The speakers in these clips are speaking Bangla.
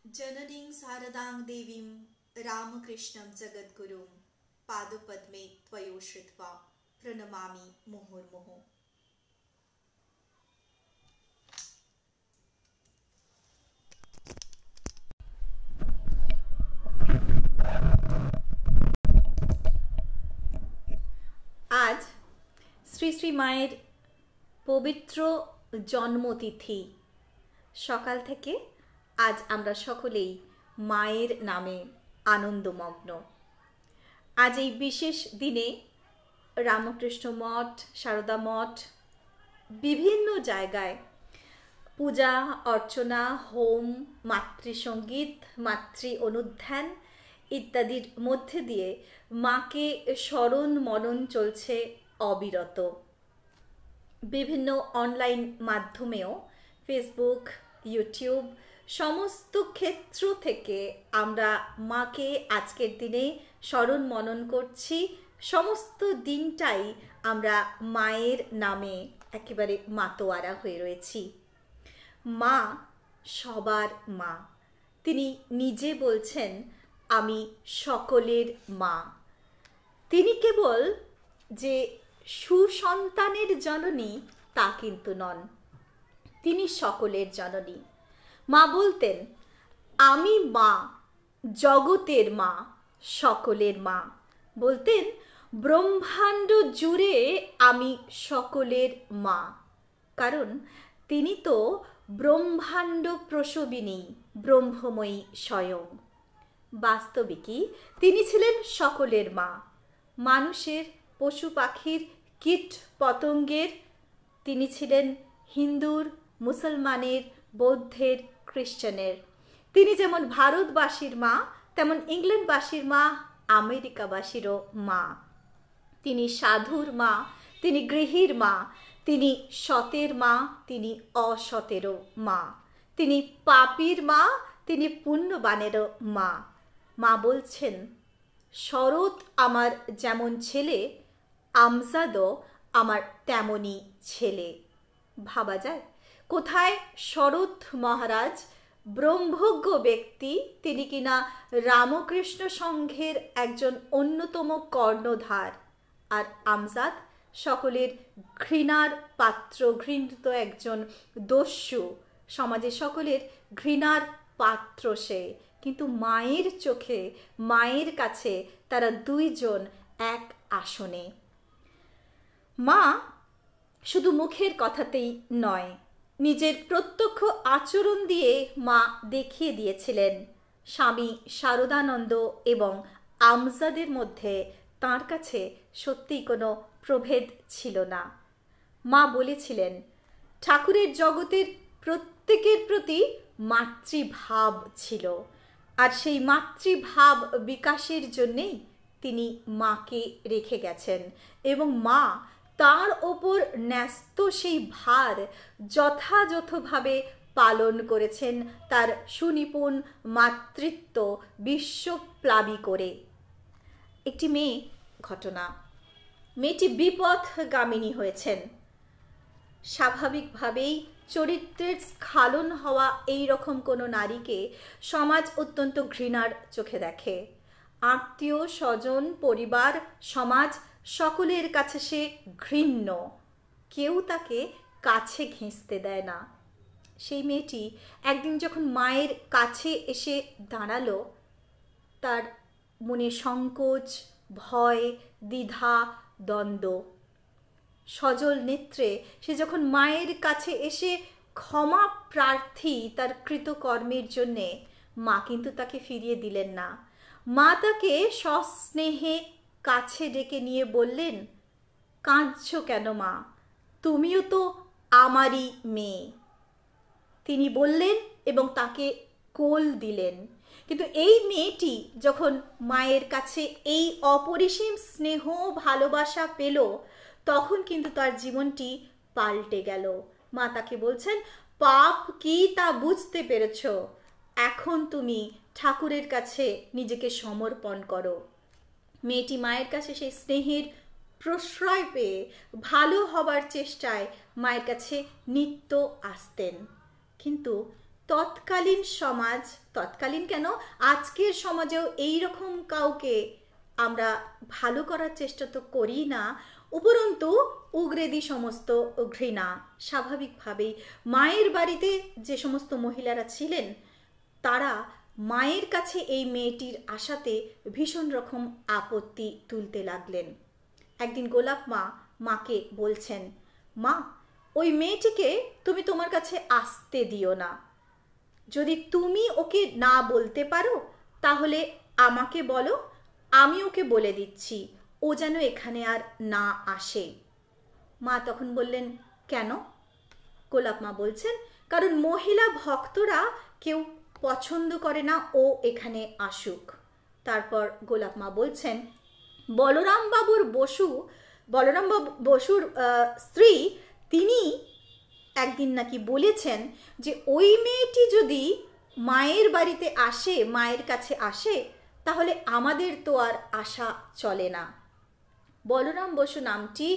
जननीं शारदां देवीं रामकृष्णं जगद्गुरुं पादपद्मे त्वयोश्रित्वा प्रणमामि मुहुर्मुहुः। আজ শ্রী শ্রী মায়ের পবিত্র জন্মতিথি। সকাল থেকে আজ আমরা সকলেই মায়ের নামে আনন্দমগ্ন। আজ এই বিশেষ দিনে রামকৃষ্ণ মঠ, সারদা মঠ, বিভিন্ন জায়গায় পূজা অর্চনা, হোম, মাতৃসঙ্গীত, মাতৃ অনুধ্যান ইত্যাদির মধ্যে দিয়ে মাকে স্মরণ মনন চলছে অবিরত। বিভিন্ন অনলাইন মাধ্যমেও ফেসবুক, ইউটিউব সমস্ত ক্ষেত্র থেকে আমরা মাকে আজকের দিনে স্মরণ মনন করছি। সমস্ত দিনটাই আমরা মায়ের নামে একেবারে মাতোয়ারা হয়ে রয়েছি। মা সবার মা। তিনি নিজে বলছেন, আমি সকলের মা। তিনি কেবল যে সুসন্তানের জননী তা কিন্তু নন, তিনি সকলের জননী। মা বলতেন, আমি মা, জগতের মা, সকলের মা। বলতেন, ব্রহ্মাণ্ড জুড়ে আমি সকলের মা। কারণ তিনি তো ব্রহ্মাণ্ড প্রসবিনী, ব্রহ্মময়ী স্বয়ং। বাস্তবিকই তিনি ছিলেন সকলের মা। মানুষের, পশু পাখির, কীট পতঙ্গের। তিনি ছিলেন হিন্দুর, মুসলমানের, বৌদ্ধের, খ্রিস্টানের। তিনি যেমন ভারতবাসীর মা, তেমন ইংল্যান্ডবাসীর মা, আমেরিকাবাসীরও মা। তিনি সাধুর মা, তিনি গৃহীর মা, তিনি সতের মা, তিনি অসতেরও মা। তিনি পাপীর মা, তিনি পুণ্যবানেরও মা। মা বলছেন, শরৎ আমার যেমন ছেলে, আমজাদও আমার তেমনই ছেলে। ভাবা যায়, কোথায় শরৎ মহারাজ, ব্রহ্মজ্ঞ ব্যক্তি, তিনি কিনা রামকৃষ্ণ সংঘের একজন অন্যতম কর্ণধার, আর আমজাদ সকলের ঘৃণার পাত্র, ঘৃণিত একজন দস্যু, সমাজে সকলের ঘৃণার পাত্র সে। কিন্তু মায়ের চোখে, মায়ের কাছে তারা দুইজন এক আসনে। মা শুধু মুখের কথাতেই নয়, নিজের প্রত্যক্ষ আচরণ দিয়ে মা দেখিয়ে দিয়েছিলেন। স্বামী শারদানন্দ এবং আমজাদের মধ্যে তাঁর কাছে সত্যিই কোনো প্রভেদ ছিল না। মা বলেছিলেন, ঠাকুরের জগতের প্রত্যেকের প্রতি মাতৃভাব ছিল, আর সেই মাতৃভাব বিকাশের জন্যেই তিনি মাকে রেখে গেছেন, এবং মা তার ওপর ন্যস্ত সেই ভার যথাযথভাবে পালন করেছেন, তার সুনিপুণ মাতৃত্ব বিশ্বপ্লাবী করে। একটি মেয়ে ঘটনা, মেয়েটি বিপথগামিনী হয়েছেন। স্বাভাবিকভাবেই চরিত্রের স্খলন হওয়া এই রকম কোনো নারীকে সমাজ অত্যন্ত ঘৃণার চোখে দেখে। আত্মীয় স্বজন, পরিবার, সমাজ সকলের কাছে সে ঘৃণ্য। কেউ তাকে কাছে ঘেঁষতে দেয় না। সেই মেয়েটি একদিন যখন মায়ের কাছে এসে দাঁড়ালো, তার মনে সংকোচ, ভয়, দ্বিধা, দ্বন্দ্ব। সজল নেত্রে সে যখন মায়ের কাছে এসে ক্ষমা প্রার্থী তার কৃতকর্মের জন্যে, মা কিন্তু তাকে ফিরিয়ে দিলেন না। মা তাকে সস্নেহে কাছে ডেকে নিয়ে বললেন, কাঁদছো কেন মা? তুমিও তো আমারই মেয়ে। তিনি বললেন এবং তাকে কোল দিলেন। কিন্তু এই মেয়েটি যখন মায়ের কাছে এই অপরিসীম স্নেহ ভালোবাসা পেল, তখন কিন্তু তার জীবনটি পাল্টে গেল। মা তাকে বলছেন, পাপ কি তা বুঝতে পেরেছ, এখন তুমি ঠাকুরের কাছে নিজেকে সমর্পণ করো। মেয়েটি মায়ের কাছে সেই স্নেহের প্রশ্রয় পেয়ে ভালো হবার চেষ্টায় মায়ের কাছে নিত্য আসতেন। কিন্তু তৎকালীন সমাজ, তৎকালীন কেন, আজকের সমাজেও এই রকম কাউকে আমরা ভালো করার চেষ্টা তো করি না, উপরন্তু উগরে দিই সমস্ত ঘৃণা। স্বাভাবিকভাবেই মায়ের বাড়িতে যে সমস্ত মহিলারা ছিলেন তারা মায়ের কাছে এই মেয়েটির আশাতে ভীষণ রকম আপত্তি তুলতে লাগলেন। একদিন গোলাপ মা মাকে বলছেন, মা, ওই মেয়েটিকে তুমি তোমার কাছে আসতে দিও না। যদি তুমি ওকে না বলতে পারো তাহলে আমাকে বলো, আমি ওকে বলে দিচ্ছি ও যেন এখানে আর না আসে। মা তখন বললেন, কেন? গোলাপ মা বলছেন, কারণ মহিলা ভক্তরা কেউ পছন্দ করে না ও এখানে আসুক। তারপর গোলাপ মা বলছেন, বলরাম বসুর স্ত্রী তিনি একদিন নাকি বলেছেন যে ওই মেয়েটি যদি মায়ের বাড়িতে আসে, মায়ের কাছে আসে, তাহলে আমাদের তো আর আশা চলে না। বলরাম বসু নামটি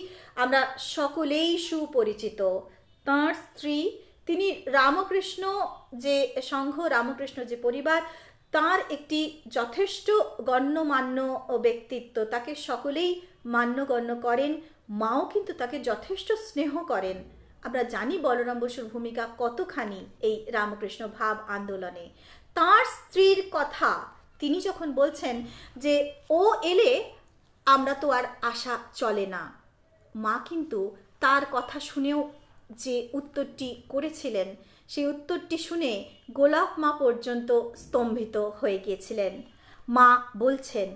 আমরা সকলেই সুপরিচিত। তাঁর স্ত্রী, তিনি রামকৃষ্ণ যে সংঘ, রামকৃষ্ণ যে পরিবার, তার একটি যথেষ্ট গণ্যমান্য ব্যক্তিত্ব, তাকে সকলেই মান্যগণ্য করেন। মাও কিন্তু তাকে যথেষ্ট স্নেহ করেন। আমরা জানি বলরাম বসুর ভূমিকা কতখানি এই রামকৃষ্ণ ভাব আন্দোলনে। তার স্ত্রীর কথা তিনি যখন বলছেন যে ও এলে আমরা তো আর আশা চলে না, মা কিন্তু তার কথা শুনেও যে উত্তরটি করেছিলেন সেই উত্তরটি শুনে গোলাপ মা পর্যন্ত স্তম্ভিত হয়ে গিয়েছিলেন। মা বলছেন,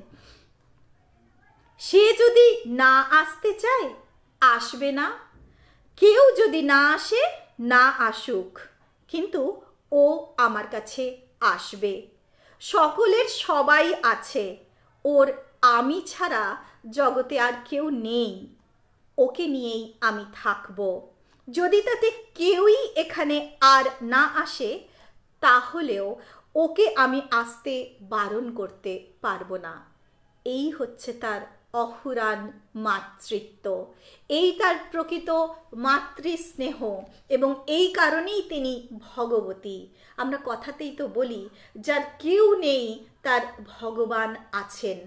সে যদি না আসতে চায় আসবে না, কেউ যদি না আসে না আসুক, কিন্তু ও আমার কাছে আসবে। সকলের সবাই আছে, ওর আমি ছাড়া জগতে আর কেউ নেই, ওকে নিয়েই আমি থাকব। যদি তাতে কেউই এখানে আর না আসে তাহলেও ওকে আমি আসতে বারণ করতে পারবো না। এই হচ্ছে তার অহুরান মাতৃত্ব, এই তার প্রকৃত মাতৃস্নেহ, এবং এই কারণেই তিনি ভগবতী। আমরা কথাতেই তো বলি, যার কেউ নেই তার ভগবান আছেন।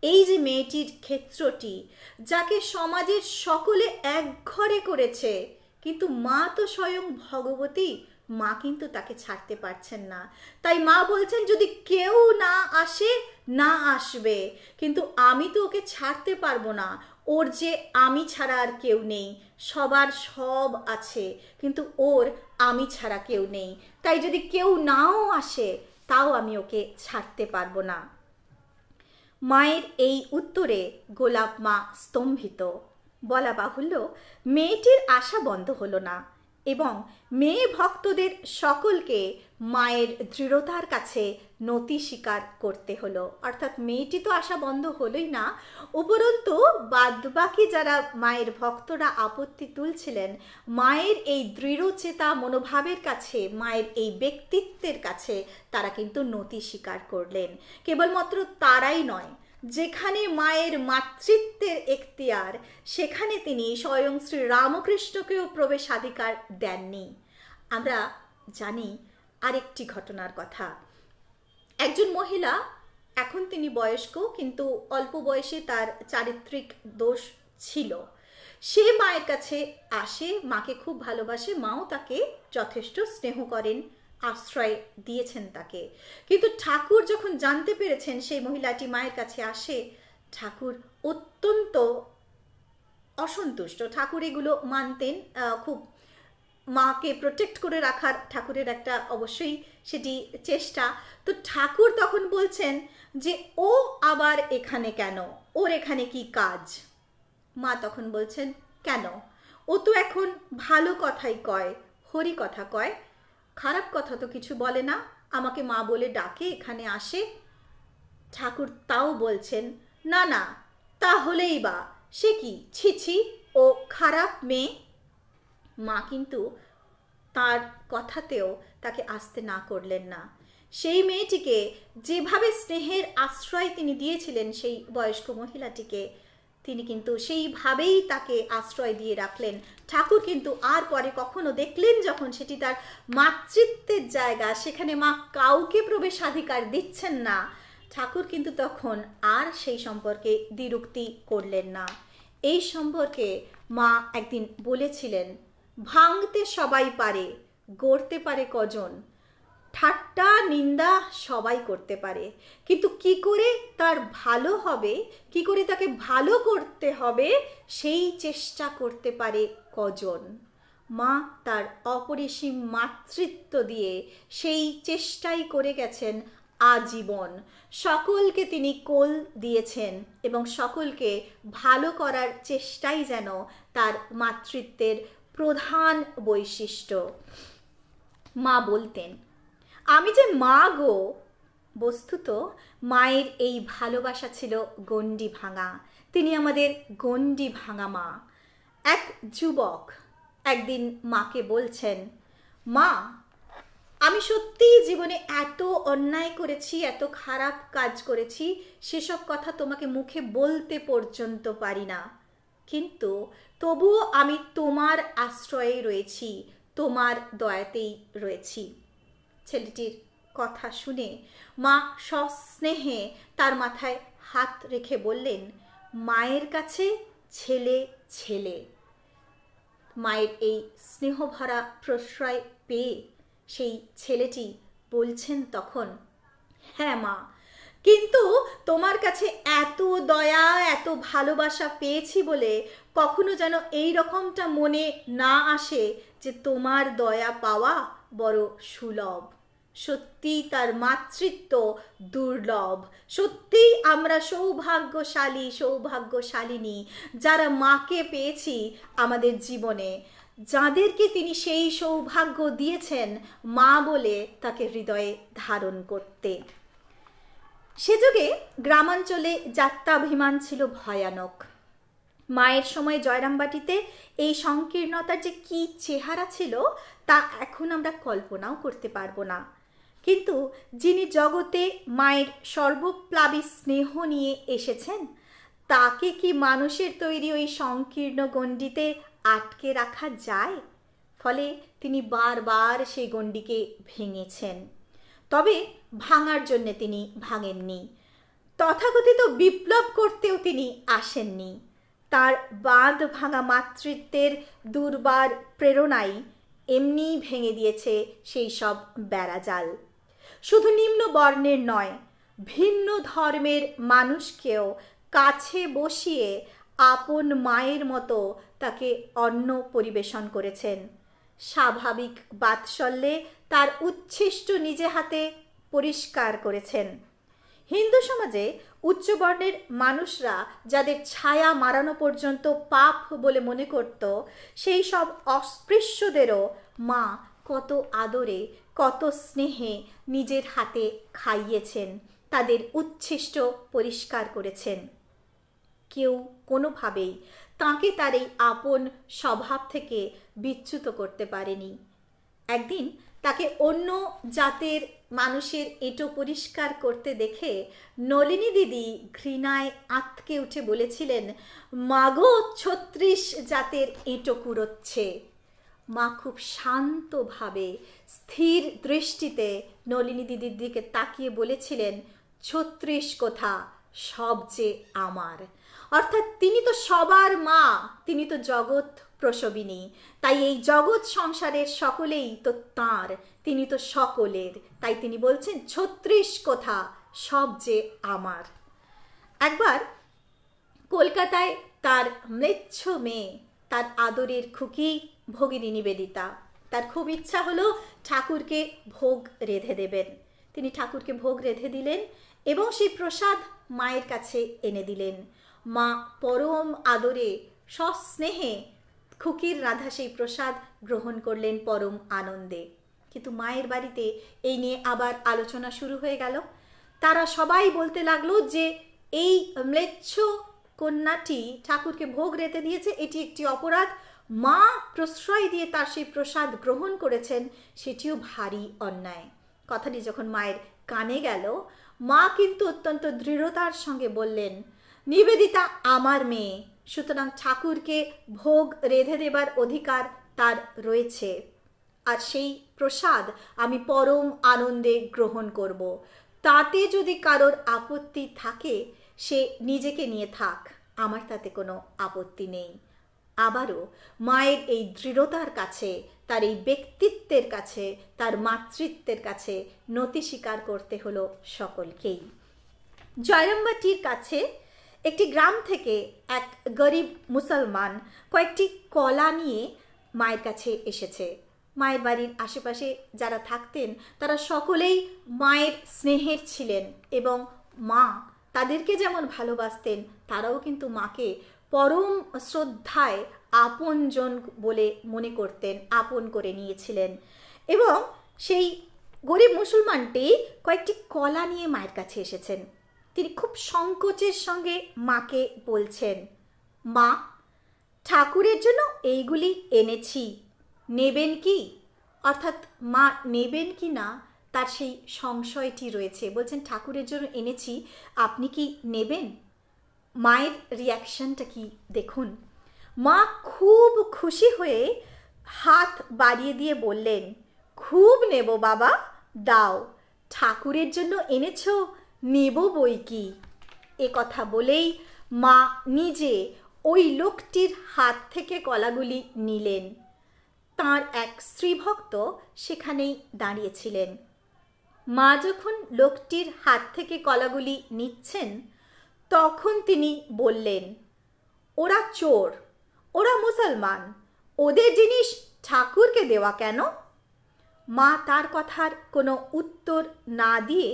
এই যে মেয়েটির ক্ষেত্রটি, যাকে সমাজের সকলে একঘরে করেছে, কিন্তু মা তো স্বয়ং ভগবতী, মা কিন্তু তাকে ছাড়তে পারছেন না। তাই মা বলছেন, যদি কেউ না আসে না আসবে, কিন্তু আমি তো ওকে ছাড়তে পারবো না। ওর যে আমি ছাড়া আর কেউ নেই, সবার সব আছে, কিন্তু ওর আমি ছাড়া কেউ নেই। তাই যদি কেউ নাও আসে তাও আমি ওকে ছাড়তে পারবো না। মায়ের এই উত্তরে গোলাপ মা স্তম্ভিত। বলা বাহুল্য, মেয়েটির আশা বন্ধ হলো না, এবং মেয়ে ভক্তদের সকলকে মায়ের দৃঢ়তার কাছে নতি স্বীকার করতে হলো। অর্থাৎ মেয়েটি তো আশা বন্ধ হলোই না, উপরন্তু বাদবাকি যারা মায়ের ভক্তরা আপত্তি তুলছিলেন, মায়ের এই দৃঢ়চেতা মনোভাবের কাছে, মায়ের এই ব্যক্তিত্বের কাছে তারা কিন্তু নতি স্বীকার করলেন। কেবলমাত্র তারাই নয়, যেখানে মায়ের মাতৃত্বের এখতিয়ার, সেখানে তিনি স্বয়ং শ্রী রামকৃষ্ণকেও প্রবেশাধিকার দেননি। আমরা জানি আরেকটি ঘটনার কথা। একজন মহিলা, এখন তিনি বয়স্ক, কিন্তু অল্প বয়সে তার চারিত্রিক দোষ ছিল। সে মায়ের কাছে আসে, মাকে খুব ভালোবাসে, মাও তাকে যথেষ্ট স্নেহ করেন, আশ্রয় দিয়েছেন তাকে। কিন্তু ঠাকুর যখন জানতে পেরেছেন সেই মহিলাটি মায়ের কাছে আসে, ঠাকুর অত্যন্ত অসন্তুষ্ট। ঠাকুর এগুলো মানতেন, খুব মাকে প্রোটেক্ট করে রাখার ঠাকুরের একটা অবশ্যই সেটি চেষ্টা। তো ঠাকুর তখন বলছেন যে ও আবার এখানে কেন, ওর এখানে কি কাজ? মা তখন বলছেন, কেন, ও তো এখন ভালো কথাই কয়, হরি কথা কয়, খারাপ কথা তো কিছু বলে না, আমাকে মা বলে ডাকে, এখানে আসে। ঠাকুর তাও বলছেন, না না, তাহলেই বা সে কি, ছিছি, ও খারাপ মেয়ে। মা কিন্তু তার কথাতেও তাকে আসতে না করলেন না। সেই মেয়েটিকে যেভাবে স্নেহের আশ্রয় তিনি দিয়েছিলেন, সেই বয়স্ক মহিলাটিকে, তিনি কিন্তু সেইভাবেই তাকে আশ্রয় দিয়ে রাখলেন। ঠাকুর কিন্তু আর পরে কখনো দেখলেন যখন সেটি তার মাতৃত্বের জায়গা, সেখানে মা কাউকে প্রবেশাধিকার দিচ্ছেন না, ঠাকুর কিন্তু তখন আর সেই সম্পর্কে দ্বিরুক্তি করলেন না। এই সম্পর্কে মা একদিন বলেছিলেন, ভাঙতে সবাই পারে, গড়তে পারে কজন, ঠাট্টা নিন্দা সবাই করতে পারে, কিন্তু কি করে তার ভালো হবে, কি করে তাকে ভালো করতে হবে, সেই চেষ্টা করতে পারে কজন। মা তার অপরিসীম মাতৃত্ব দিয়ে সেই চেষ্টাই করে গেছেন আজীবন। সকলকে তিনি কোল দিয়েছেন এবং সকলকে ভালো করার চেষ্টাই যেন তার মাতৃত্বের প্রধান বৈশিষ্ট্য। মা বলতেন, আমি যে মা গো। বস্তুত মায়ের এই ভালোবাসা ছিল গণ্ডি ভাঙা। তিনি আমাদের গণ্ডি ভাঙা মা। এক যুবক একদিন মাকে বলছেন, মা, আমি সত্যিই জীবনে এত অন্যায় করেছি, এত খারাপ কাজ করেছি, সেসব কথা তোমাকে মুখে বলতে পর্যন্ত পারি না, কিন্তু তবুও আমি তোমার আশ্রয়ে রয়েছি, তোমার দয়াতেই রয়েছি। ছেলেটির কথা শুনে মা সস্নেহে তার মাথায় হাত রেখে বললেন, মায়ের কাছে ছেলে ছেলে। মায়ের এই স্নেহভরা প্রশ্রয় পেয়ে সেই ছেলেটি বলছেন তখন, হ্যাঁ মা, কিন্তু তোমার কাছে এত দয়া, এত ভালোবাসা পেয়েছি বলে কখনো যেন এই রকমটা মনে না আসে যে তোমার দয়া পাওয়া বড় সুলভ। সত্যি তার মাতৃত্ব দুর্লভ। সত্যিই আমরা সৌভাগ্যশালী, সৌভাগ্যশালিনী যারা মাকে পেয়েছি আমাদের জীবনে, যাদেরকে তিনি সেই সৌভাগ্য দিয়েছেন মা বলে তাকে হৃদয়ে ধারণ করতে। সে যুগে গ্রামাঞ্চলে যাত্রাভিমান ছিল ভয়ানক। মায়ের সময় জয়রামবাটিতে এই সংকীর্ণতার যে কি চেহারা ছিল তা এখন আমরা কল্পনাও করতে পারবো না। কিন্তু যিনি জগতে মায়ের সর্বপ্লাবী স্নেহ নিয়ে এসেছেন, তাকে কি মানুষের তৈরি ওই সংকীর্ণ গণ্ডিতে আটকে রাখা যায়? ফলে তিনি বারবার সেই গণ্ডিকে ভেঙেছেন। তবে ভাঙার জন্যে তিনি ভাঙেননি, তথাকথিত বিপ্লব করতেও তিনি আসেননি। তার বাঁধ ভাঙা মাতৃত্বের দুর্বার প্রেরণাই এমনিই ভেঙে দিয়েছে সেই সব বেড়াজাল। শুধু নিম্ন বর্ণের নয়, ভিন্ন ধর্মের মানুষকেও কাছে বসিয়ে আপন মায়ের মতো তাকে অন্ন পরিবেশন করেছেন। স্বাভাবিক বাৎসল্যে তার উচ্ছিষ্ট নিজে হাতে পরিষ্কার করেছেন। হিন্দু সমাজে উচ্চবর্ণের মানুষরা যাদের ছায়া মারানো পর্যন্ত পাপ বলে মনে করত, সেই সব অস্পৃশ্যদেরও মা কত আদরে, কত স্নেহে নিজের হাতে খাইয়েছেন, তাদের উচ্ছিষ্ট পরিষ্কার করেছেন। কেউ কোনোভাবেই তাকে তার এই আপন স্বভাব থেকে বিচ্যুত করতে পারেনি। একদিন তাকে অন্য জাতের মানুষের এঁটো পরিষ্কার করতে দেখে নলিনী দিদি ঘৃণায় আঁতকে উঠে বলেছিলেন, মাগো ৩৬ জাতের এঁটো কুড়োচ্ছে। মা খুব শান্তভাবে স্থির দৃষ্টিতে নলিনী দিদির দিকে তাকিয়ে বলেছিলেন, ৩৬ কোথা, সব যে আমার। অর্থাৎ তিনি তো সবার মা, তিনি তো জগৎ প্রসবিনী, তাই এই জগৎ সংসারের সকলেই তো তাঁর, তিনি তো সকলের, তাই তিনি বলছেন ৩৬ কোথা, সব যে আমার। একবার কলকাতায় তার ম্লেচ্ছ মেয়ে, তার আদরের খুকি ভগিনী নিবেদিতা, তার খুব ইচ্ছা হলো ঠাকুরকে ভোগ রেঁধে দেবেন। তিনি ঠাকুরকে ভোগ রেঁধে দিলেন এবং সেই প্রসাদ মায়ের কাছে এনে দিলেন। মা পরম আদরে সস্নেহে খুকির রাধা সেই প্রসাদ গ্রহণ করলেন পরম আনন্দে। কিন্তু মায়ের বাড়িতে এই নিয়ে আবার আলোচনা শুরু হয়ে গেল। তারা সবাই বলতে লাগলো যে এই ম্লেচ্ছ কন্যাটি ঠাকুরকে ভোগ রেঁধে দিয়েছে, এটি একটি অপরাধ। মা প্রশ্রয় দিয়ে তার সেই প্রসাদ গ্রহণ করেছেন, সেটিও ভারী অন্যায়। কথাটি যখন মায়ের কানে গেল, মা কিন্তু অত্যন্ত দৃঢ়তার সঙ্গে বললেন, নিবেদিতা আমার মেয়ে, সুতরাং ঠাকুরকে ভোগ রেঁধে দেবার অধিকার তার রয়েছে, আর সেই প্রসাদ আমি পরম আনন্দে গ্রহণ করব। তাতে যদি কারোর আপত্তি থাকে সে নিজেকে নিয়ে থাক, আমার তাতে কোনো আপত্তি নেই। আবারও মায়ের এই দৃঢ়তার কাছে, তার এই ব্যক্তিত্বের কাছে, তার মাতৃত্বের কাছে নতি স্বীকার করতে হলো সকলকেই। জয়রামবাটির কাছে একটি গ্রাম থেকে এক গরিব মুসলমান কয়েকটি কলা নিয়ে মায়ের কাছে এসেছে। মায়ের বাড়ির আশেপাশে যারা থাকতেন তারা সকলেই মায়ের স্নেহের ছিলেন এবং মা তাদেরকে যেমন ভালোবাসতেন তারাও কিন্তু মাকে পরম শ্রদ্ধায় আপনজন বলে মনে করতেন, আপন করে নিয়েছিলেন। এবং সেই গরিব মুসলমানটি কয়েকটি কলা নিয়ে মায়ের কাছে এসেছেন। তিনি খুব সংকোচের সঙ্গে মাকে বলছেন, মা, ঠাকুরের জন্য এইগুলি এনেছি, নেবেন কি? অর্থাৎ মা নেবেন কি না তার সেই সংশয়টি রয়েছে। বলছেন ঠাকুরের জন্য এনেছি, আপনি কি নেবেন? মায়ের রিয়াকশনটা কি দেখুন। মা খুব খুশি হয়ে হাত বাড়িয়ে দিয়ে বললেন, খুব নেব বাবা, দাও, ঠাকুরের জন্য এনেছো, নেব বই কি। এ কথা বলেই মা নিজে ওই লোকটির হাত থেকে কলাগুলি নিলেন। তাঁর এক স্ত্রীভক্ত সেখানেই দাঁড়িয়েছিলেন। মা যখন লোকটির হাত থেকে কলাগুলি নিচ্ছেন তখন তিনি বললেন, ওরা চোর, ওরা মুসলমান, ওদের জিনিস ঠাকুরকে দেওয়া কেন? মা তার কথার কোনো উত্তর না দিয়ে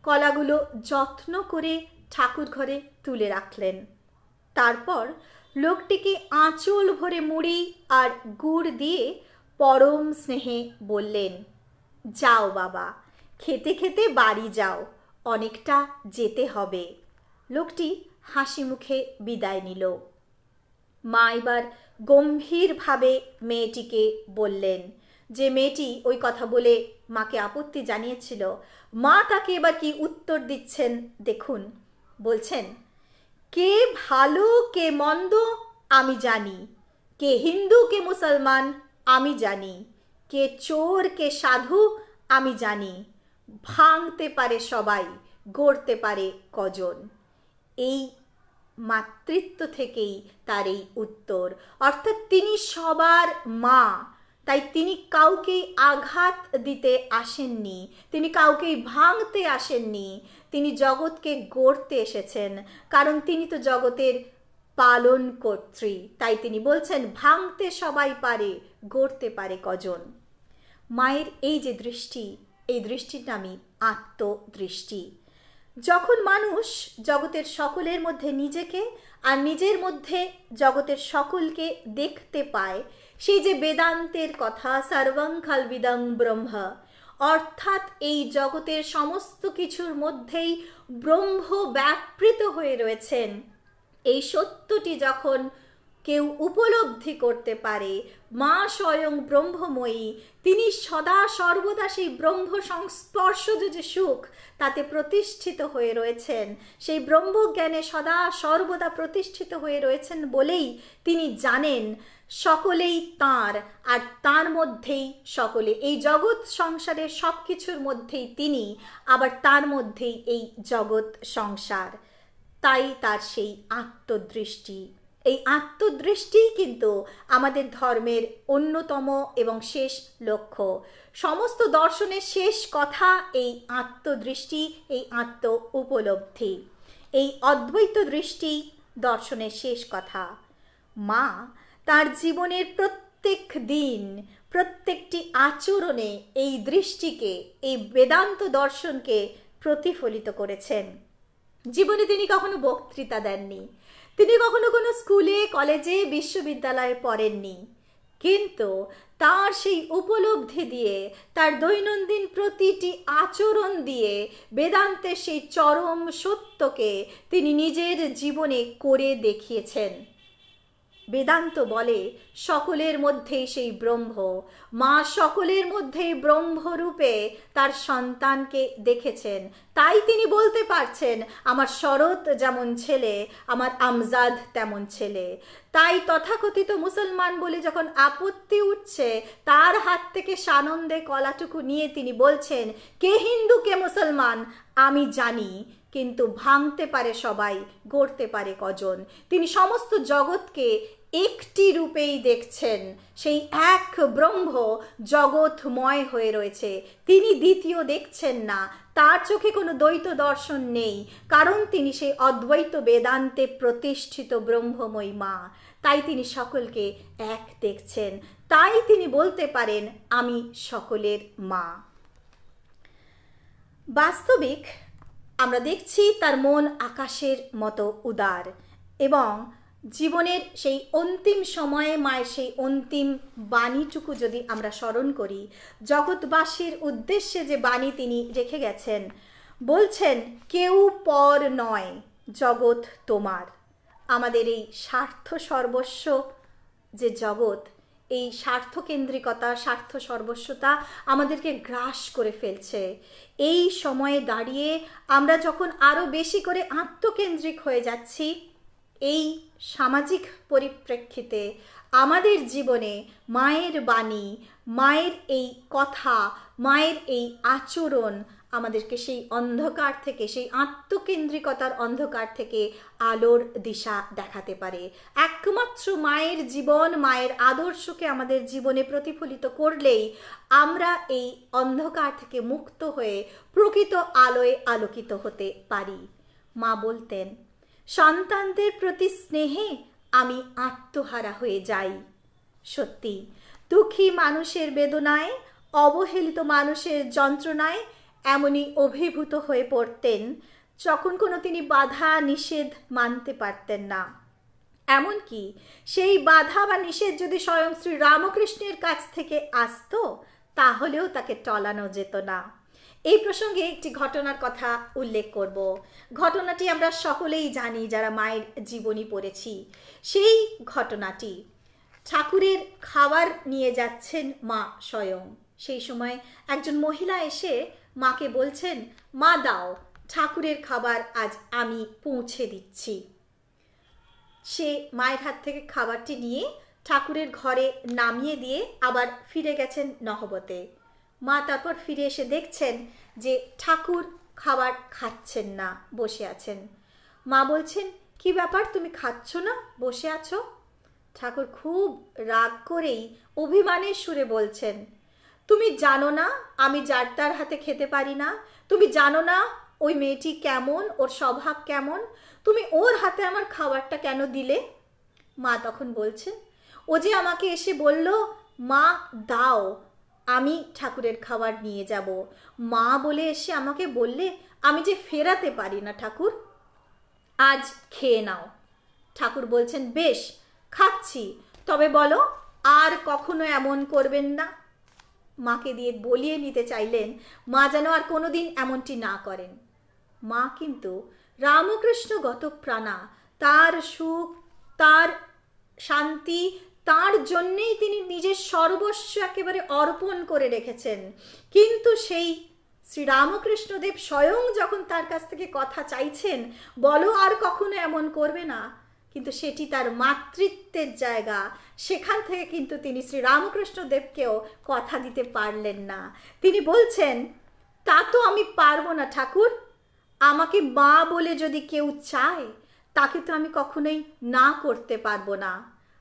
কলাগুলো যত্ন করে ঠাকুর ঘরে তুলে রাখলেন। তারপর লোকটিকে আঁচল ভরে মুড়ি আর গুড় দিয়ে পরম স্নেহে বললেন, যাও বাবা, খেতে খেতে বাড়ি যাও, অনেকটা যেতে হবে। লোকটি হাসি মুখে বিদায় নিল। মা এবার গম্ভীরভাবে মেয়েটিকে বললেন, যে মেয়েটি ওই কথা বলে মাকে আপত্তি জানিয়েছিল, মা তাকে এবার কি উত্তর দিচ্ছেন দেখুন। বলছেন, কে ভালো কে মন্দ আমি জানি, কে হিন্দু কে মুসলমান আমি জানি, কে চোর কে সাধু আমি জানি, ভাঙতে পারে সবাই, গড়তে পারে কজন। এই মাতৃত্ব থেকেই তার এই উত্তর। অর্থাৎ তিনি সবার মা, তাই তিনি কাউকেই আঘাত দিতে আসেননি, তিনি কাউকেই ভাঙতে আসেননি, তিনি জগৎকে গড়তে এসেছেন, কারণ তিনি তো জগতের পালন কর্ত্রী। তাই তিনি বলছেন, ভাঙতে সবাই পারে, গড়তে পারে কজন। মায়ের এই যে দৃষ্টি, এই দৃষ্টির নামই আত্মদৃষ্টি। যখন মানুষ জগতের সকলের মধ্যে নিজেকে আর নিজের মধ্যে জগতের সকলকে দেখতে পায়, সেই যে বেদান্তের কথা, সর্বং খালবিদং ব্রহ্ম, অর্থাৎ এই জগতের সমস্ত কিছুর মধ্যেই ব্রহ্ম ব্যাপৃত হয়ে রয়েছেন, এই সত্যটি যখন কেউ উপলব্ধি করতে পারে, মা স্বয়ং ব্রহ্মময়ী, তিনি সদা সর্বদা সেই ব্রহ্ম সংস্পর্শজ যে সুখ তাতে প্রতিষ্ঠিত হয়ে রয়েছেন, সেই ব্রহ্মজ্ঞানে সদা সর্বদা প্রতিষ্ঠিত হয়ে রয়েছেন বলেই তিনি জানেন সকলেই তাঁর, আর তার মধ্যেই সকলে, এই জগৎ সংসারের সব কিছুর মধ্যেই তিনি, আবার তার মধ্যেই এই জগৎ সংসার। তাই তার সেই আত্মদৃষ্টি, এই আত্মদৃষ্টিই কিন্তু আমাদের ধর্মের অন্যতম এবং শেষ লক্ষ্য। সমস্ত দর্শনের শেষ কথা এই আত্মদৃষ্টি, এই আত্ম উপলব্ধি, এই অদ্বৈত দৃষ্টি দর্শনের শেষ কথা। মা তার জীবনের প্রত্যেক দিন, প্রত্যেকটি আচরণে এই দৃষ্টিকে, এই বেদান্ত দর্শনকে প্রতিফলিত করেছেন। জীবনে তিনি কখনো বক্তৃতা দেননি, তিনি কখনো কোনো স্কুলে, কলেজে, বিশ্ববিদ্যালয়ে পড়েননি, কিন্তু তার সেই উপলব্ধি দিয়ে, তার দৈনন্দিন প্রতিটি আচরণ দিয়ে বেদান্তের সেই চরম সত্যকে তিনি নিজের জীবনে করে দেখিয়েছেন। বেদান্ত বলে সকলের মধ্যেই সেই ব্রহ্ম, মা সকলের মধ্যেই ব্রহ্মরূপে তার সন্তানকে দেখেছেন। তাই তিনি বলতে পারছেন আমার শরৎ যেমন ছেলে, আমার আমজাদ তেমন ছেলে। তাই তথাকথিত মুসলমান বলে যখন আপত্তি উঠছে, তার হাত থেকে সানন্দে কলাটুকু নিয়ে তিনি বলছেন, কে হিন্দু কে মুসলমান আমি জানি, কিন্তু ভাঙতে পারে সবাই, গড়তে পারে কজন। তিনি সমস্ত জগৎকে একটি রূপেই দেখছেন, সেই এক ব্রহ্ম জগৎময় হয়ে রয়েছে, তিনি দ্বিতীয় দেখছেন না। তার চোখে কোনো দ্বৈত দর্শন নেই, কারণ তিনি সেই অদ্বৈত বেদান্তে প্রতিষ্ঠিত ব্রহ্মময়ী মা। তাই তিনি সকলকে এক দেখছেন, তাই তিনি বলতে পারেন আমি সকলের মা। বাস্তবিক আমরা দেখছি তার মন আকাশের মতো উদার, এবং জীবনের সেই অন্তিম সময়ে মায়ের সেই অন্তিম বাণীটুকু যদি আমরা স্মরণ করি, জগৎবাসীর উদ্দেশ্যে যে বাণী তিনি রেখে গেছেন, বলছেন কেউ পর নয়, জগৎ তোমার। আমাদের এই স্বার্থ সর্বস্ব যে জগৎ, এই স্বার্থকেন্দ্রিকতা, স্বার্থ সর্বস্বতা আমাদেরকে গ্রাস করে ফেলছে। এই সময়ে দাঁড়িয়ে আমরা যখন আরও বেশি করে আত্মকেন্দ্রিক হয়ে যাচ্ছি, এই সামাজিক পরিপ্রেক্ষিতে আমাদের জীবনে মায়ের বাণী, মায়ের এই কথা, মায়ের এই আচরণ আমাদেরকে সেই অন্ধকার থেকে, সেই আত্মকেন্দ্রিকতার অন্ধকার থেকে আলোর দিশা দেখাতে পারে। একমাত্র মায়ের জীবন, মায়ের আদর্শকে আমাদের জীবনে প্রতিফলিত করলেই আমরা এই অন্ধকার থেকে মুক্ত হয়ে প্রকৃত আলোয় আলোকিত হতে পারি। মা বলতেন, সন্তানদের প্রতি স্নেহে আমি আত্মহারা হয়ে যাই। সত্যি, দুঃখী মানুষের বেদনায়, অবহেলিত মানুষের যন্ত্রণায় এমনই অভিভূত হয়ে পড়তেন যখন কোনো তিনি বাধা নিষেধ মানতে পারতেন না। এমনকি সেই বাধা বা নিষেধ যদি স্বয়ং শ্রী রামকৃষ্ণের কাছ থেকে আসতো, তাহলেও তাকে টলানো যেত না। এই প্রসঙ্গে একটি ঘটনার কথা উল্লেখ করব। ঘটনাটি আমরা সকলেই জানি যারা মায়ের জীবনী পড়েছি। সেই ঘটনাটি, ঠাকুরের খাবার নিয়ে যাচ্ছেন মা স্বয়ং। সেই সময় একজন মহিলা এসে মাকে বলছেন, মা দাও, ঠাকুরের খাবার আজ আমি পৌঁছে দিচ্ছি। সে মায়ের হাত থেকে খাবারটি নিয়ে ঠাকুরের ঘরে নামিয়ে দিয়ে আবার ফিরে গেছেন নহবতে। মা তারপর ফিরে এসে দেখছেন যে ঠাকুর খাবার খাচ্ছেন না, বসে আছেন। মা বলছেন, কি ব্যাপার, তুমি খাচ্ছ না, বসে আছো? ঠাকুর খুব রাগ করেই অভিমানের সুরে বলছেন, তুমি জানো না আমি যার তার হাতে খেতে পারি না? তুমি জানো না ওই মেয়েটি কেমন, ওর স্বভাব কেমন? তুমি ওর হাতে আমার খাবারটা কেন দিলে? মা তখন বলছেন, ও যে আমাকে এসে বলল, মা দাও, আমি ঠাকুরের খাবার নিয়ে যাব। মা বলে এসে আমাকে বললে, আমি যে ফেরাতে পারি না ঠাকুর, আজ খেয়ে নাও। ঠাকুর বলছেন, বেশ, খাচ্ছি, তবে বলো আর কখনো এমন করবেন না। মাকে দিয়ে বলিয়ে নিতে চাইলেন মা যেন আর কোনোদিন এমনটি না করেন। মা কিন্তু রামকৃষ্ণগত প্রাণা, তার সুখ, তার শান্তি, তার জন্যেই তিনি নিজের সর্বস্ব একেবারে অর্পণ করে রেখেছেন। কিন্তু সেই শ্রীরামকৃষ্ণদেব স্বয়ং যখন তার কাছ থেকে কথা চাইছেন, বলো আর কখনো এমন করবে না, কিন্তু সেটি তার মাতৃত্বের জায়গা, সেখান থেকে কিন্তু তিনি শ্রীরামকৃষ্ণদেবকেও কথা দিতে পারলেন না। তিনি বলছেন, তা তো আমি পারবো না ঠাকুর, আমাকে মা বলে যদি কেউ চায়, তাকে তো আমি কখনোই না করতে পারবো না।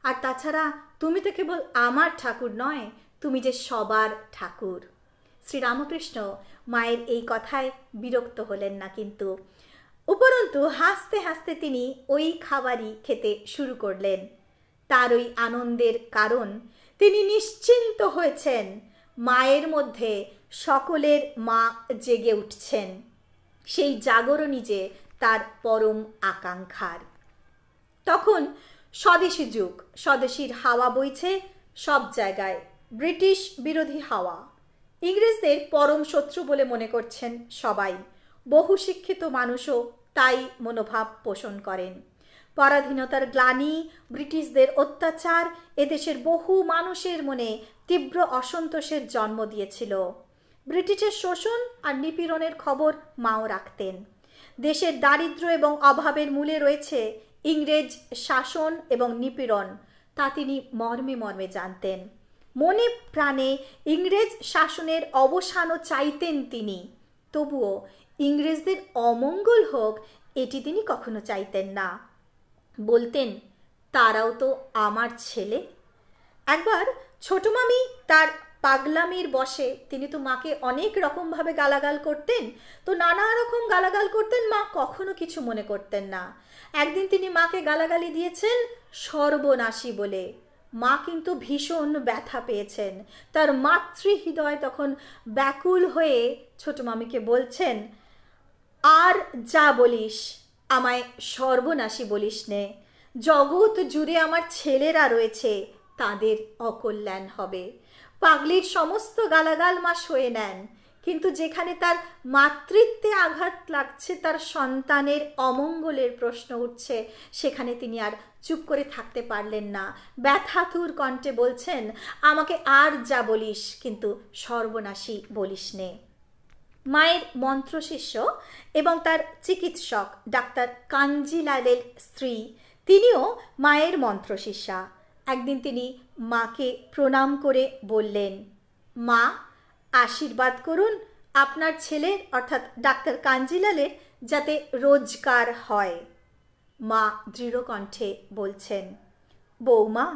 আর তাছাড়া তুমি তো কেবল আমার ঠাকুর নয়, তুমি যে সবার ঠাকুর। শ্রীরামকৃষ্ণ মায়ের এই কথায় বিরক্ত হলেন না, কিন্তু উপরন্তু হাসতে হাসতে তিনি ওই খাবারই খেতে শুরু করলেন। তার ওই আনন্দের কারণ, তিনি নিশ্চিন্ত হয়েছেন মায়ের মধ্যে সকলের মা জেগে উঠছেন। সেই জাগরণই যে তার পরম আকাঙ্ক্ষার। তখন স্বদেশী যুগ, স্বদেশীর হাওয়া বইছে সব জায়গায়, ব্রিটিশ বিরোধী হাওয়া। ইংরেজদের পরম শত্রু বলে মনে করছেন সবাই। বহু শিক্ষিত মানুষও তাই মনোভাব পোষণ করেন। পরাধীনতার গ্লানি, ব্রিটিশদের অত্যাচার এদেশের বহু মানুষের মনে তীব্র অসন্তোষের জন্ম দিয়েছিল। ব্রিটিশের শোষণ আর নিপীড়নের খবর মাও রাখতেন। দেশের দারিদ্র্য এবং অভাবের মূলে রয়েছে ইংরেজ শাসন এবং নিপীড়ন, তা তিনি মর্মে মর্মে জানতেন। মনে প্রাণে ইংরেজ শাসনের অবসানও চাইতেন তিনি, তবুও ইংরেজদের অমঙ্গল হোক এটি তিনি কখনো চাইতেন না। বলতেন, তারাও তো আমার ছেলে। একবার ছোট মামি তার পাগলামির বশে, তিনি তো মাকে অনেক রকমভাবে গালাগাল করতেন, তো নানা রকম গালাগাল করতেন, মা কখনো কিছু মনে করতেন না। একদিন তিনি মাকে গালাগালি দিয়েছেন সর্বনাশী বলে। মা কিন্তু ভীষণ ব্যথা পেয়েছেন। তার মাতৃহৃদয় তখন ব্যাকুল হয়ে ছোট মামিকে বলছেন, আর যা বলিস আমায় সর্বনাশী বলিস নে, জগৎ জুড়ে আমার ছেলেরা রয়েছে, তাদের অকল্যাণ হবে। পাগলির সমস্ত গালাগাল মা সয়ে নেন, কিন্তু যেখানে তার মাতৃত্বে আঘাত লাগছে, তার সন্তানের অমঙ্গলের প্রশ্ন উঠছে, সেখানে তিনি আর চুপ করে থাকতে পারলেন না। ব্যথাতুর কণ্ঠে বলছেন, আমাকে আর যা বলিস, কিন্তু সর্বনাশী বলিস নে। মায়ের মন্ত্রশিষ্য এবং তার চিকিৎসক ডাক্তার কাঞ্জিলালের স্ত্রী, তিনিও মায়ের মন্ত্রশিষ্যা। একদিন তিনি মাকে প্রণাম করে বললেন, মা, আশীর্বাদ করুন আপনার ছেলের অর্থাৎ ডাক্তার কাঞ্জিলালের যাতে রোজগার হয়। মা দৃঢ় কণ্ঠে বলছেন, বৌমা,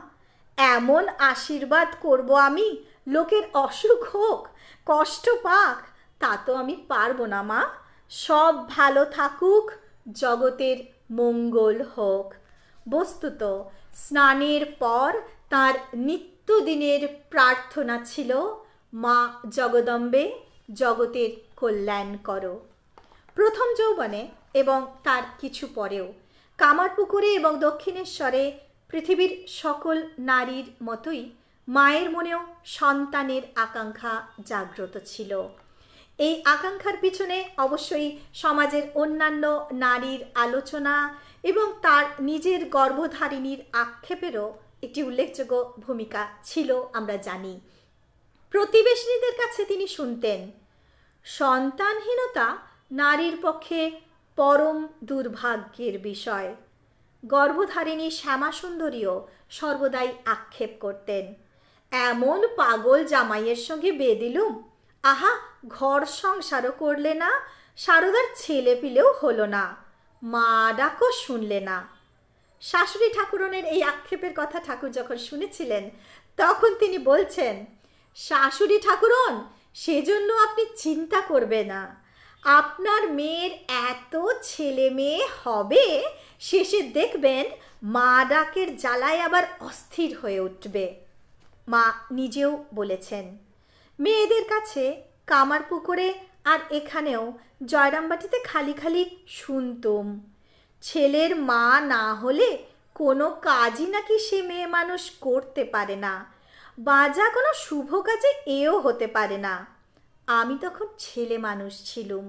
এমন আশীর্বাদ করব আমি, লোকের অসুখ হোক, কষ্ট পাক, তা তো আমি পারবো না মা। সব ভালো থাকুক, জগতের মঙ্গল হোক। বস্তুত স্নানের পর তার নিত্যদিনের প্রার্থনা ছিল, মা জগদম্বে, জগতের কল্যাণ করো। প্রথম যৌবনে এবং তার কিছু পরেও কামারপুকুরে এবং দক্ষিণেশ্বরে পৃথিবীর সকল নারীর মতোই মায়ের মনেও সন্তানের আকাঙ্ক্ষা জাগ্রত ছিল। এই আকাঙ্ক্ষার পিছনে অবশ্যই সমাজের অন্যান্য নারীর আলোচনা এবং তার নিজের গর্ভধারিণীর আক্ষেপেরও একটি উল্লেখযোগ্য ভূমিকা ছিল, আমরা জানি। প্রতিবেশীদের কাছে তিনি শুনতেন, সন্তানহীনতা নারীর পক্ষে পরম দুর্ভাগ্যের বিষয়। গর্ভধারিণী শ্যামাসুন্দরীও সর্বদাই আক্ষেপ করতেন, এমন পাগল জামাইয়ের সঙ্গে বেদিলুম, আহা, ঘর সংসারও করলে না, সারদার ছেলে পিলেও হলো না, মা ডাকও শুনলে না। শাশুড়ি ঠাকুরনের এই আক্ষেপের কথা ঠাকুর যখন শুনেছিলেন, তখন তিনি বলছেন, শাশুড়ি ঠাকুরন, সেজন্য আপনি চিন্তা করবে না, আপনার মেয়ের এত ছেলে মেয়ে হবে, শেষে দেখবেন মা ডাকের জ্বালায় আবার অস্থির হয়ে উঠবে। মা নিজেও বলেছেন, মেয়েদের কাছে কামারপুকুরে আর এখানেও জয়রামবাটিতে খালি খালি শুনতুম, ছেলের মা না হলে কোনো কাজই নাকি সে মেয়ে মানুষ করতে পারে না, বাজা কোনো শুভ কাজে এও হতে পারে না। আমি তখন ছেলে মানুষ ছিলুম।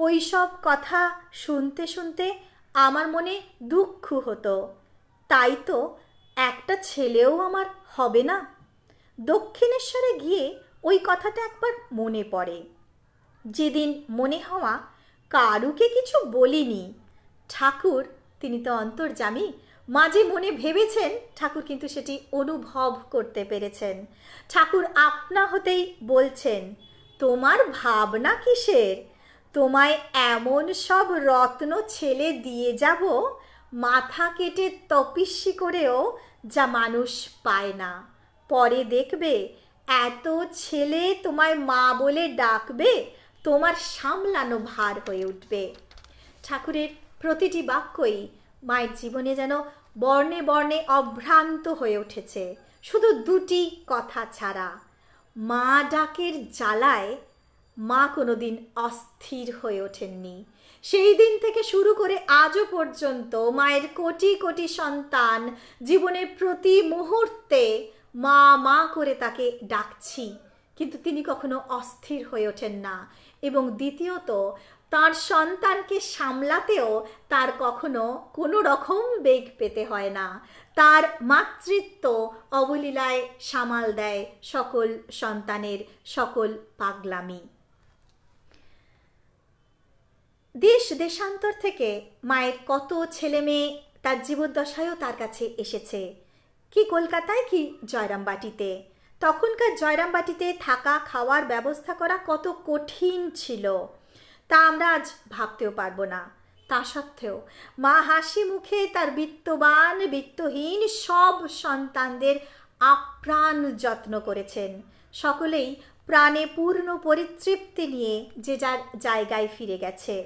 ওই সব কথা শুনতে শুনতে আমার মনে দুঃখ হতো, তাই তো একটা ছেলেও আমার হবে না। দক্ষিণেশ্বরে গিয়ে ওই কথাটা একবার মনে পড়ে। যেদিন মনে হওয়া কারুকে কিছু বলিনি, ঠাকুর তিনি তো অন্তর্যামী, মাঝে মনে ভেবেছেন, ঠাকুর কিন্তু সেটি অনুভব করতে পেরেছেন। ঠাকুর আপনা হতেই বলছেন, তোমার ভাবনা কিসের, তোমায় এমন সব রত্ন ছেলে দিয়ে যাব, মাথা কেটে তপিস্যি করেও যা মানুষ পায় না, পরে দেখবে এত ছেলে তোমায় মা বলে ডাকবে, তোমার সামলানো ভার হয়ে উঠবে। ঠাকুরের প্রতিটি বাক্যই মায়ের জীবনে যেন বর্ণে বর্ণে অভ্রান্ত হয়ে উঠেছে, শুধু দুটি কথা ছাড়া। মা ডাকের জ্বালায় মা কোনোদিন অস্থির হয়ে ওঠেননি। সেই দিন থেকে শুরু করে আজও পর্যন্ত মায়ের কোটি কোটি সন্তান জীবনের প্রতি মুহূর্তে মা মা করে তাকে ডাকছি, কিন্তু তিনি কখনো অস্থির হয়ে ওঠেন না। এবং দ্বিতীয়ত, তার সন্তানকে সামলাতেও তার কখনো কোনো রকম বেগ পেতে হয় না। তার মাতৃত্ব অবলীলায় সামাল দেয় সকল সন্তানের সকল পাগলামি। দেশ দেশান্তর থেকে মায়ের কত ছেলে মেয়ে তার জীবদ্দশায়ও তার কাছে এসেছে, কি কলকাতায় কি জয়রামবাটিতে। তখনকার জয়রামবাটিতে থাকা খাওয়ার ব্যবস্থা করা কত কঠিন ছিল তা আমরা আজ ভাবতেও পারবো না। তা সত্ত্বেও মা হাসি মুখে তার বিত্তবান বিত্তহীন সব সন্তানদের আপ্রাণ যত্ন করেছেন। সকলেই প্রাণে পূর্ণ পরিতৃপ্তি নিয়ে যে যার জায়গায় ফিরে গেছে।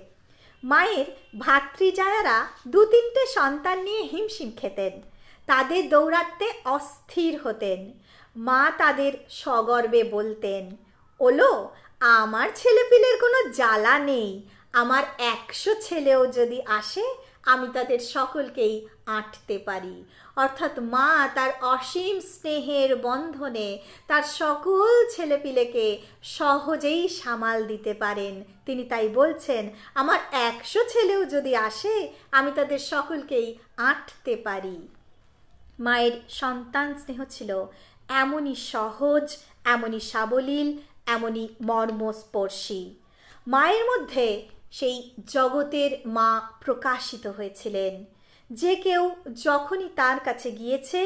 মায়ের ভাতৃজায়ারা 2-3টে সন্তান নিয়ে হিমশিম খেতেন, তাদের দৌড়াতে অস্থির হতেন। মা তাদের সগর্বে বলতেন, ওলো আমার ছেলেপিলের কোনো জ্বালা নেই, আমার 100 ছেলেও যদি আসে আমি তাদের সকলকেই আঁটতে পারি। অর্থাৎ মা তার অসীম স্নেহের বন্ধনে তার সকল ছেলেপিলেকে সহজেই সামাল দিতে পারেন। তিনি তাই বলছেন, আমার 100 ছেলেও যদি আসে আমি তাদের সকলকেই আঁটতে পারি। মায়ের সন্তান স্নেহ ছিল এমনই সহজ, এমনই সাবলীল, এমনই মর্মস্পর্শী। মায়ের মধ্যে সেই জগতের মা প্রকাশিত হয়েছিলেন। যে কেউ যখনই তার কাছে গিয়েছে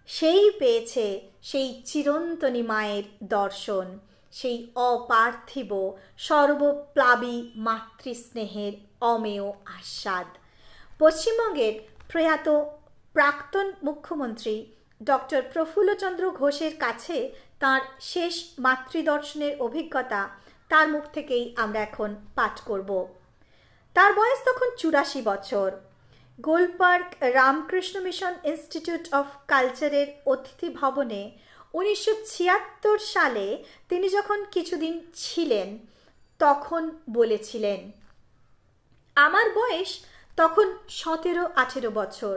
সেই পেয়েছে সেই চিরন্তনী মায়ের দর্শন, সেই অপার্থিব সর্বপ্লাবী মাতৃস্নেহের অমেয় আস্বাদ। পশ্চিমবঙ্গের প্রয়াত প্রাক্তন মুখ্যমন্ত্রী ডক্টর প্রফুল্লচন্দ্র ঘোষের কাছে তার শেষ মাতৃদর্শনের অভিজ্ঞতা তার মুখ থেকেই আমরা এখন পাঠ করব। তার বয়স তখন 84 বছর। Golpark Ramakrishna mission institute of কালচারের অতিথি ভবনে 1976 সালে তিনি যখন কিছুদিন ছিলেন তখন বলেছিলেন, আমার বয়স তখন 17-18 বছর।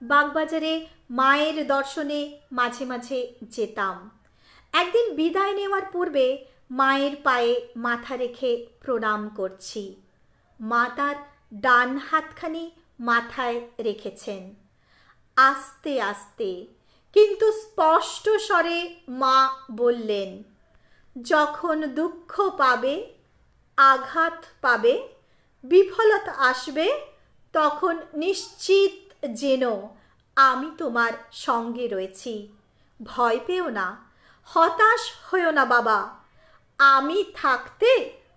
বাগবাজারে মায়ের দর্শনে মাঝে মাঝে যেতাম। একদিন বিদায় নেওয়ার পূর্বে মায়ের পায়ে মাথা রেখে প্রণাম করছি। মা তার ডান হাতখানি মাথায় রেখেছেন। আস্তে আস্তে কিন্তু স্পষ্ট স্বরে মা বললেন, যখন দুঃখ পাবে, আঘাত পাবে, বিফলতা আসবে, তখন নিশ্চিত যেন আমি তোমার সঙ্গে রয়েছি। ভয় পেও না, হতাশ হয়েও না বাবা। আমি থাকতে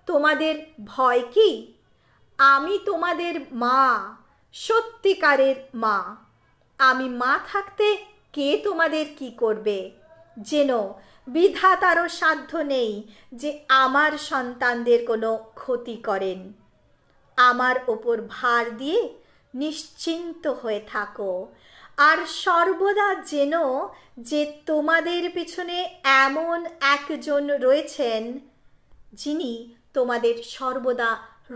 তোমাদের ভয় কি? আমি তোমাদের মা, সত্যিকারের মা। আমি মা থাকতে কে তোমাদের কি করবে? যেন বিধাতারও সাধ্য নেই যে আমার সন্তানদের কোনো ক্ষতি করেন। আমার ওপর ভার দিয়ে নিশ্চিন্ত হয়ে থাকো, আর সর্বদা যেন যে তোমাদের পিছনে এমন একজন রয়েছেন যিনি তোমাদের সর্বদা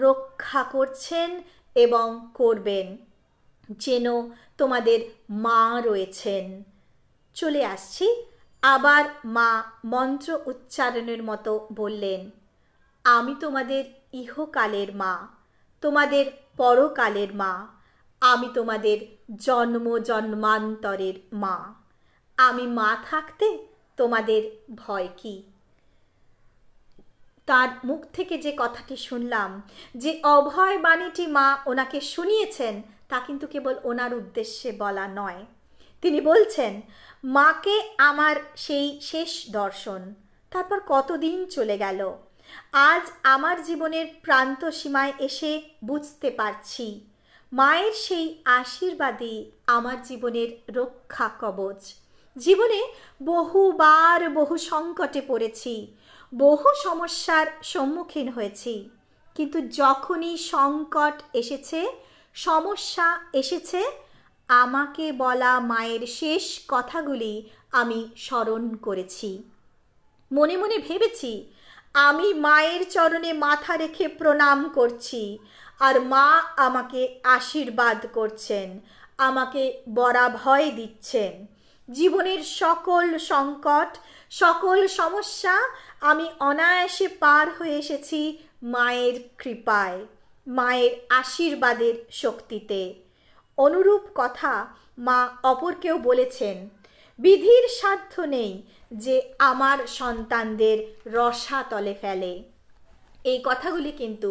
রক্ষা করছেন এবং করবেন, যেন তোমাদের মা রয়েছেন। চলে আসছি আবার মা মন্ত্র উচ্চারণের মতো বললেন, আমি তোমাদের ইহকালের মা, তোমাদের পরকালের মা, আমি তোমাদের জন্ম জন্মান্তরের মা। আমি মা থাকতে তোমাদের ভয় কি? তার মুখ থেকে যে কথাটি শুনলাম, যে অভয় বাণীটি মা ওনাকে শুনিয়েছেন, তা কিন্তু কেবল ওনার উদ্দেশ্যে বলা নয়। তিনি বলছেন, মাকে আমার সেই শেষ দর্শন, তারপর কতদিন চলে গেল। আজ আমার জীবনের প্রান্ত সীমায় এসে বুঝতে পারছি মায়ের সেই আশীর্বাদই আমার জীবনের রক্ষা কবচ। জীবনে বহুবার বহু সংকটে পড়েছি, বহু সমস্যার সম্মুখীন হয়েছি, কিন্তু যখনই সংকট এসেছে, সমস্যা এসেছে, আমাকে বলা মায়ের শেষ কথাগুলি আমি স্মরণ করেছি। মনে মনে ভেবেছি, আমি মায়ের চরণে মাথা রেখে প্রণাম করছি, আর মা আমাকে আশীর্বাদ করছেন, আমাকে বরাভয় দিচ্ছেন। জীবনের সকল সংকট, সকল সমস্যা আমি অনায়াসে পার হয়ে এসেছি মায়ের কৃপায়, মায়ের আশীর্বাদের শক্তিতে। অনুরূপ কথা মা অপরকেও বলেছেন, বিধির সাধ্য নেই যে আমার সন্তানদের রসাতলে ফেলে। এই কথাগুলি কিন্তু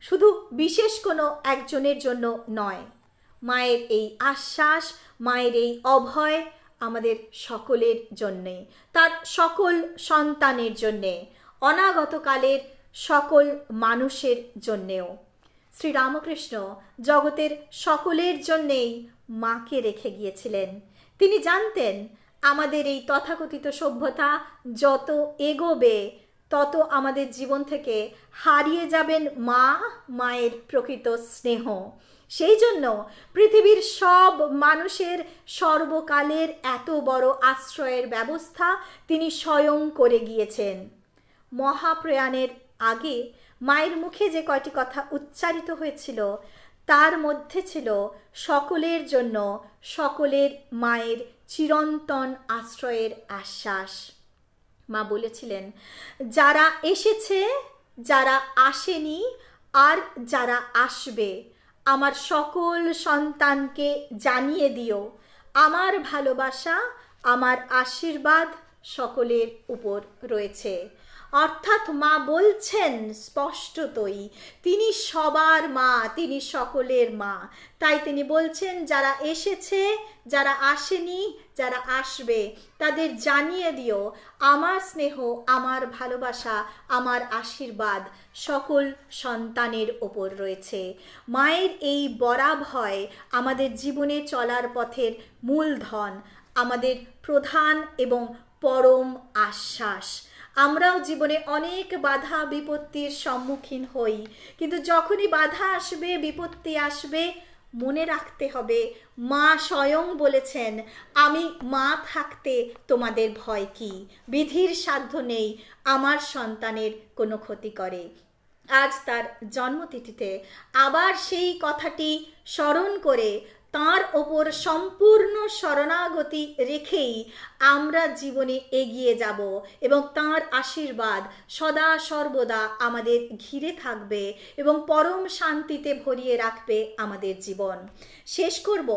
শুধু বিশেষ কোনো একজনের জন্য নয়। মায়ের এই আশ্বাস, মায়ের এই অভয় আমাদের সকলের জন্যে, তার সকল সন্তানের জন্যে, অনাগতকালের সকল মানুষের জন্যেও। শ্রীরামকৃষ্ণ জগতের সকলের জন্যেই মাকে রেখে গিয়েছিলেন। তিনি জানতেন আমাদের এই তথাকথিত সভ্যতা যত এগোবে তত আমাদের জীবন থেকে হারিয়ে যাবেন মা, মায়ের প্রকৃত স্নেহ। সেই জন্য পৃথিবীর সব মানুষের সর্বকালের এত বড় আশ্রয়ের ব্যবস্থা তিনি স্বয়ং করে গিয়েছেন। মহাপ্রয়াণের আগে মায়ের মুখে যে কয়টি কথা উচ্চারিত হয়েছিল তার মধ্যে ছিল সকলের জন্য সকলের মায়ের চিরন্তন আশ্রয়ের আশ্বাস। মা বলেছিলেন, যারা এসেছে, যারা আসেনি, আর যারা আসবে, আমার সকল সন্তানকে জানিয়ে দিও আমার ভালোবাসা, আমার আশীর্বাদ সকলের উপর রয়েছে। অর্থাৎ মা বলছেন স্পষ্টতই তিনি সবার মা, তিনি সকলের মা। তাই তিনি বলছেন, যারা এসেছে, যারা আসেনি, যারা আসবে, তাদের জানিয়ে দিও আমার স্নেহ, আমার ভালোবাসা, আমার আশীর্বাদ সকল সন্তানের ওপর রয়েছে। মায়ের এই বরাভয় আমাদের জীবনে চলার পথের মূলধন, আমাদের প্রধান এবং পরম আশ্বাস। আমরাও জীবনে অনেক বাধা বিপত্তির সম্মুখীন হই, কিন্তু যখনই বাধা আসবে, বিপত্তি আসবে, মনে রাখতে হবে মা স্বয়ং বলেছেন, আমি মা থাকতে তোমাদের ভয় কি, বিধির সাধ্য নেই আমার সন্তানের কোনো ক্ষতি করে। আজ তার জন্মতিথিতে আবার সেই কথাটি স্মরণ করে তাঁর ওপর সম্পূর্ণ শরণাগতি রেখেই আমরা জীবনে এগিয়ে যাব এবং তাঁর আশীর্বাদ সদা সর্বদা আমাদের ঘিরে থাকবে এবং পরম শান্তিতে ভরিয়ে রাখবে আমাদের জীবন। শেষ করব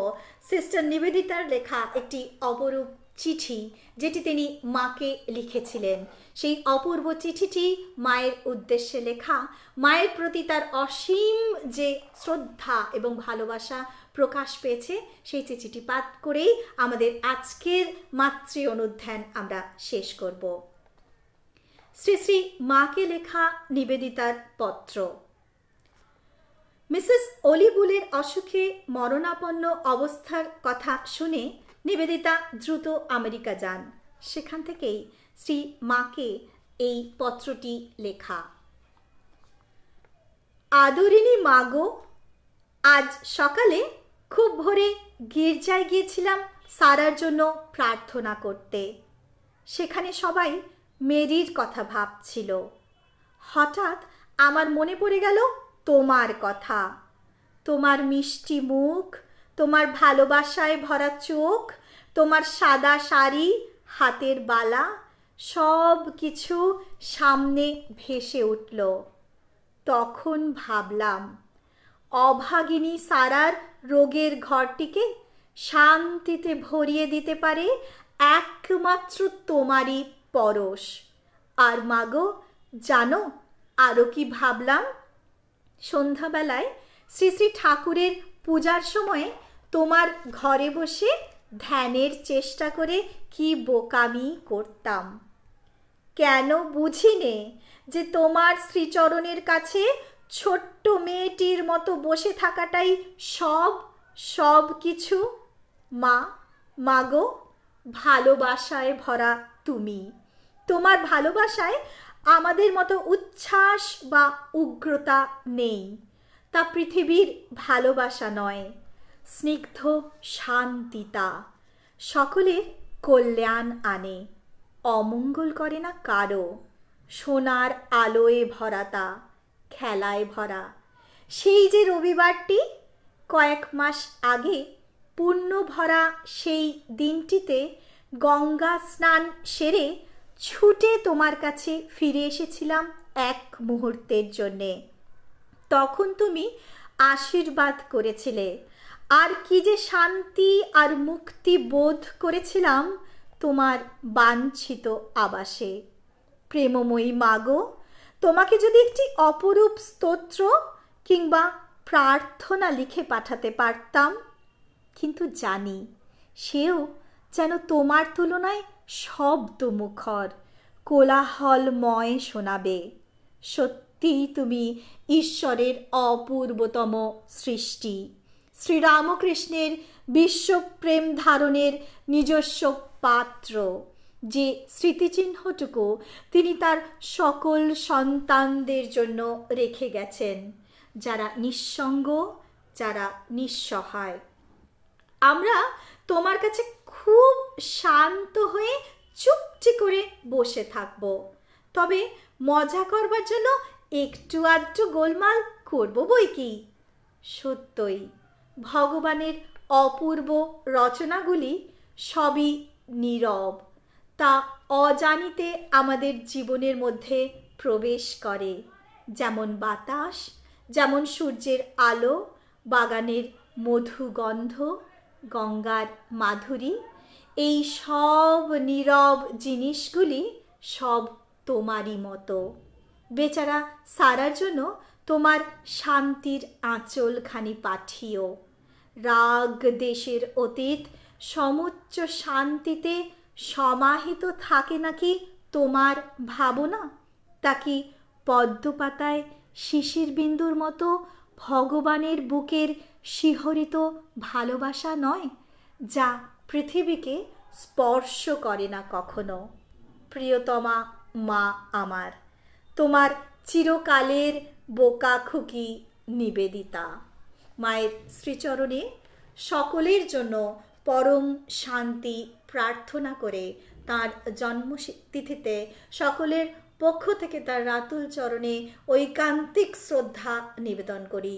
সিস্টার নিবেদিতার লেখা একটি অপরূপ চিঠি, যেটি তিনি মাকে লিখেছিলেন। সেই অপূর্ব চিঠিটি মায়ের উদ্দেশ্যে লেখা, মায়ের প্রতি তার অসীম যে শ্রদ্ধা এবং ভালোবাসা প্রকাশ পেয়েছে, সেই চিঠিটি পাঠ করেই আমাদের আজকের মাতৃ অনুধ্যান আমরা শেষ করব। শ্রী শ্রী মাকে লেখা নিবেদিতার পত্র। মিসেস অলিবুলের অসুখে মরণাপন্ন অবস্থার কথা শুনে নিবেদিতা দ্রুত আমেরিকা যান। সেখান থেকেই শ্রী মাকে এই পত্রটি লেখা। আদরিণী মাগো, আজ সকালে খুব ভোরে গির্জায় গিয়েছিলাম সারার জন্য প্রার্থনা করতে। সেখানে সবাই মেরির কথা ভাবছিল। হঠাৎ আমার মনে পড়ে গেল তোমার কথা। তোমার মিষ্টি মুখ, তোমার ভালোবাসায় ভরা চোখ, তোমার সাদা শাড়ি, হাতের বালা, সব কিছু সামনে ভেসে উঠল। তখন ভাবলাম, অভাগিনী সারার রোগের ঘরটিকে শান্তিতে ভরিয়ে দিতে পারে একমাত্র তোমারই পরশ। আর মাগো, জানো আরও কি ভাবলাম? সন্ধ্যাবেলায় শ্রী শ্রী ঠাকুরের পূজার সময় তোমার ঘরে বসে ধ্যানের চেষ্টা করে কি বোকামি করতাম। কেন বুঝিনে যে তোমার শ্রীচরণের কাছে ছোট্ট মেয়েটির মতো বসে থাকাটাই সব কিছু। মা, মাগো, ভালোবাসায় ভরা তুমি। তোমার ভালোবাসায় আমাদের মতো উচ্ছ্বাস বা উগ্রতা নেই। তা পৃথিবীর ভালোবাসা নয়, স্নিগ্ধ শান্তিতা, সকলের কল্যাণ আনে, অমঙ্গল করে না কারো। সোনার আলোয় ভরা তা, খেলায় ভরা। সেই যে রবিবারটি কয়েক মাস আগে পুণ্য ভরা সেই দিনটিতে গঙ্গা স্নান সেরে ছুটে তোমার কাছে ফিরে এসেছিলাম এক মুহূর্তের জন্যে। তখন তুমি আশীর্বাদ করেছিলে, আর কি যে শান্তি আর মুক্তি বোধ করেছিলাম তোমার বাঞ্ছিত আবাসে। প্রেমময়ী মাগো, তোমাকে যদি একটি অপরূপ স্তোত্র কিংবা প্রার্থনা লিখে পাঠাতে পারতাম, কিন্তু জানি সেও যেন তোমার তুলনায় শব্দমুখর, কোলাহলময় শোনাবে। সত্যিই তুমি ঈশ্বরের অপূর্বতম সৃষ্টি, শ্রীরামকৃষ্ণের বিশ্বপ্রেম ধারণের নিজস্ব পাত্র, যে স্মৃতিচিহ্নটুকু তিনি তার সকল সন্তানদের জন্য রেখে গেছেন, যারা নিঃসঙ্গ, যারা নিঃসহায়। আমরা তোমার কাছে খুব শান্ত হয়ে চুপটি করে বসে থাকব, তবে মজা করবার জন্য একটু আধটু গোলমাল করব বই কি। সত্যই ভগবানের অপূর্ব রচনাগুলি সবই নীরব, তা অজানিতে আমাদের জীবনের মধ্যে প্রবেশ করে। যেমন বাতাস, যেমন সূর্যের আলো, বাগানের মধুগন্ধ, গঙ্গার মাধুরী, এই সব নীরব জিনিসগুলি সব তোমারই মতো। বেচারা সারার জন্য তোমার শান্তির আঁচলখানি পাঠিও। রাগ দেশের অতীত সমুচ্চ শান্তিতে সমাহিত থাকে নাকি তোমার ভাবনা? তা কি পদ্মপাতায় শিশির বিন্দুর মতো ভগবানের বুকের শিহরিত ভালোবাসা নয়, যা পৃথিবীকে স্পর্শ করে না কখনো? প্রিয়তমা মা আমার, তোমার চিরকালের বোকা খুকি নিবেদিতা। মায়ের শ্রীচরণে সকলের জন্য পরম শান্তি প্রার্থনা করে তাঁর জন্মতিথিতে সকলের পক্ষ থেকে তার রাতুল চরণে ঐকান্তিক শ্রদ্ধা নিবেদন করি।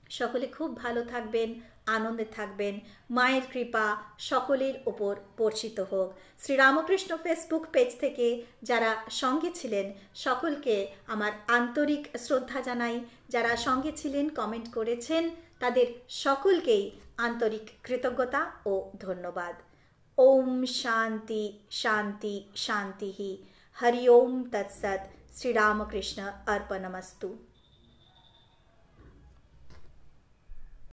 সকলে খুব ভালো থাকবেন, আনন্দে থাকবেন। মায়ের কৃপা সকলের ওপর বর্ষিত হোক। শ্রীরামকৃষ্ণ ফেসবুক পেজ থেকে যারা সঙ্গে ছিলেন সকলকে আমার আন্তরিক শ্রদ্ধা জানাই। যারা সঙ্গে ছিলেন, কমেন্ট করেছেন, তাদের সকলকেই আন্তরিক কৃতজ্ঞতা ও ধন্যবাদ। ওম শান্তি শান্তি শান্তি। হরি ওম তৎসৎ। শ্রীরামকৃষ্ণ अर्पणमस्तु।